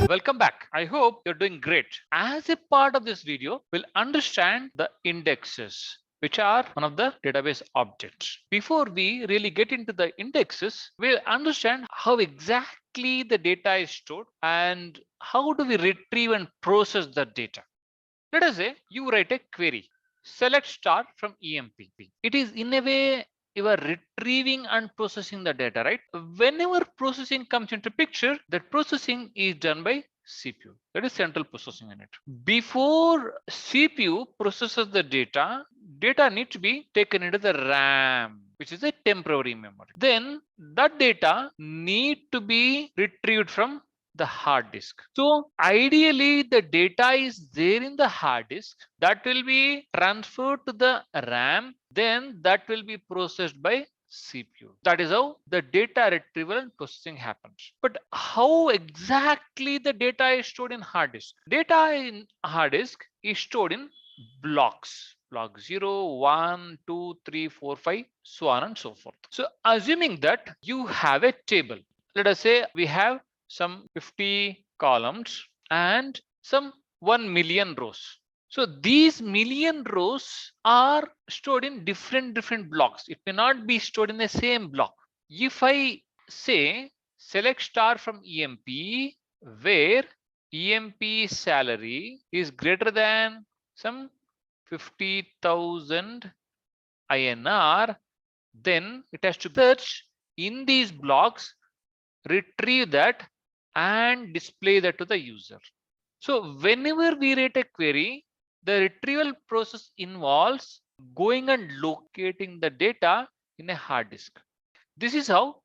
Welcome back. I hope you're doing great. As a part of this video, we'll understand the indexes, which are one of the database objects. Before we really get into the indexes, we'll understand how exactly the data is stored and how do we retrieve and process the data. Let us say you write a query, select star from EMP. It is in a way you are retrieving and processing the data, right? Whenever processing comes into picture, that processing is done by CPU. That is central processing unit. Before CPU processes the data, data needs to be taken into the RAM, which is a temporary memory. Then that data need to be retrieved from the hard disk. So ideally the data is there in the hard disk that will be transferred to the RAM, then that will be processed by CPU. That is how the data retrieval and processing happens. But how exactly the data is stored in hard disk? Data in hard disk is stored in blocks. Block 0, 1, 2, 3, 4, 5, so on and so forth. So assuming that you have a table, let us say we have some 50 columns and some 1 million rows. So these million rows are stored in different blocks. It may not be stored in the same block. If I say select star from EMP where EMP salary is greater than some 50,000 INR, then it has to search in these blocks, retrieve that and display that to the user. So whenever we write a query, the retrieval process involves going and locating the data in a hard disk. This is how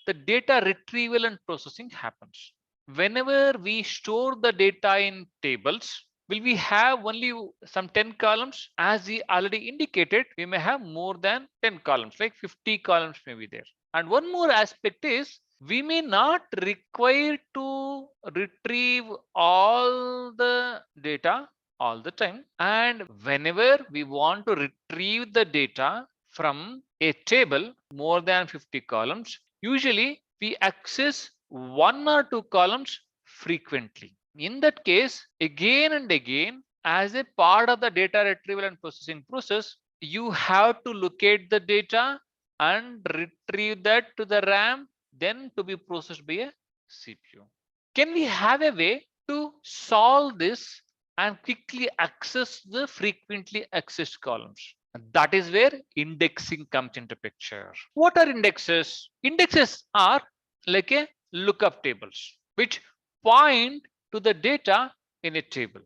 the data retrieval and processing happens. Whenever we store the data in tables, will we have only some 10 columns? As we already indicated, we may have more than 10 columns, like 50 columns may be there. And one more aspect is we may not require to retrieve all the data all the time. And whenever we want to retrieve the data from a table more than 50 columns, usually we access 1 or 2 columns frequently. In that case, again and again, as a part of the data retrieval and processing process, you have to locate the data and retrieve that to the RAM, then to be processed by a CPU. Can we have a way to solve this and quickly access the frequently accessed columns? That is where indexing comes into picture. What are indexes? Indexes are like a lookup tables which point to the data in a table.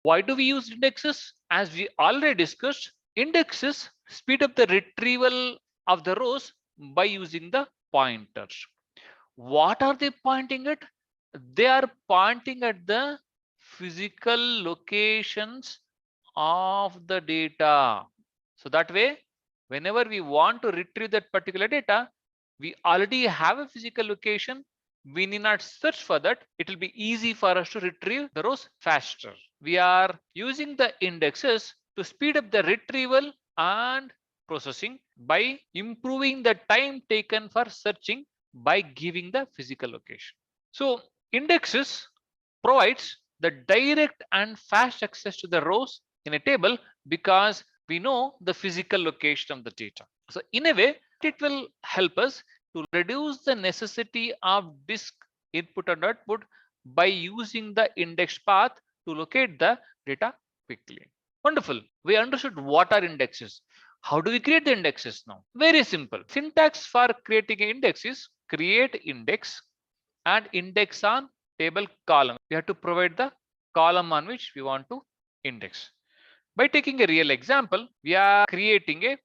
Why do we use indexes? As we already discussed, indexes speed up the retrieval of the rows by using the pointers. What are they pointing at? They are pointing at the physical locations of the data. So that way, whenever we want to retrieve that particular data, we already have a physical location. We need not search for that. It will be easy for us to retrieve the rows faster. We are using the indexes to speed up the retrieval and processing by improving the time taken for searching by giving the physical location. So indexes provides the direct and fast access to the rows in a table because we know the physical location of the data. So in a way, it will help us to reduce the necessity of disk input and output by using the index path to locate the data quickly. Wonderful. We understood what are indexes. How do we create the indexes now? Very simple. Syntax for creating an index is create index and index on table column. We have to provide the column on which we want to index. By taking a real example, we are creating a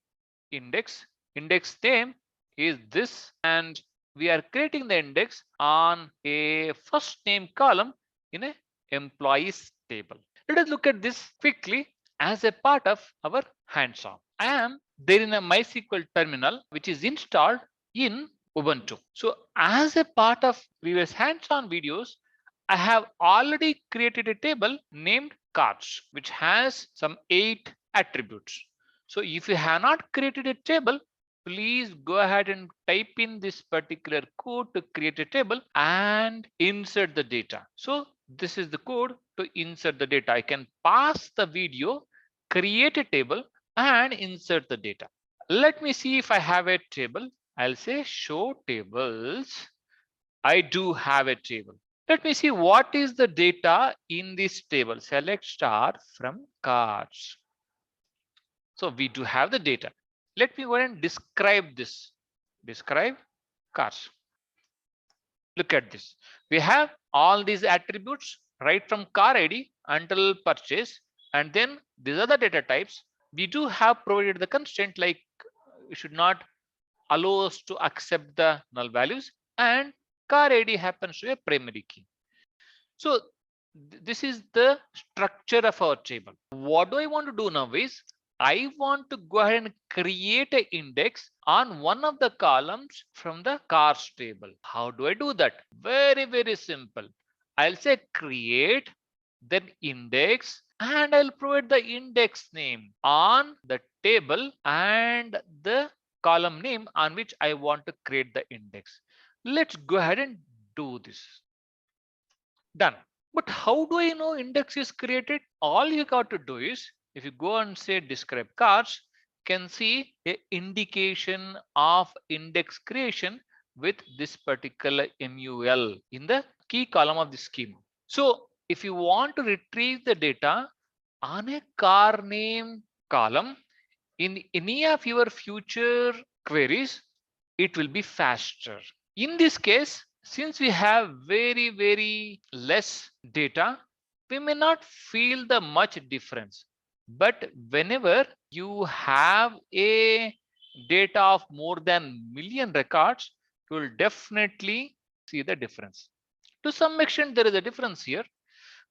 index. Index name is this, and we are creating the index on a first name column in a employees table. Let us look at this quickly as a part of our hands-on. I am there in a MySQL terminal which is installed in Ubuntu. So as a part of previous hands-on videos, I have already created a table named cards, which has some 8 attributes. So if you have not created a table, please go ahead and type in this particular code to create a table and insert the data. So this is the code to insert the data. I can pass the video, create a table and insert the data. Let me see if I have a table. I'll say show tables. I do have a table. Let me see what is the data in this table. Select star from cards. So we do have the data. Let me go ahead and describe this. Describe cars. Look at this. We have all these attributes right from car ID until purchase. And then these are the data types. We do have provided the constraint like we should not allow us to accept the null values, and car ID happens to be a primary key. So this is the structure of our table. What do I want to do now is I want to go ahead and create an index on one of the columns from the cars table. How do I do that? Very, very simple. I'll say create, then index, and I'll provide the index name on the table and the column name on which I want to create the index. Let's go ahead and do this. Done. But how do I know index is created? All you got to do is if you go and say describe cars, can see a indication of index creation with this particular MUL in the key column of the schema. So if you want to retrieve the data on a car name column in any of your future queries, it will be faster. In this case, since we have very, very less data, we may not feel the much difference. But whenever you have a data of more than million records, you will definitely see the difference. To some extent, there is a difference here,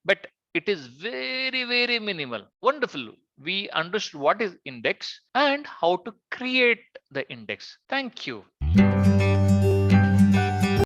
but it is very, very minimal. Wonderful. We understood what is index and how to create the index. Thank you.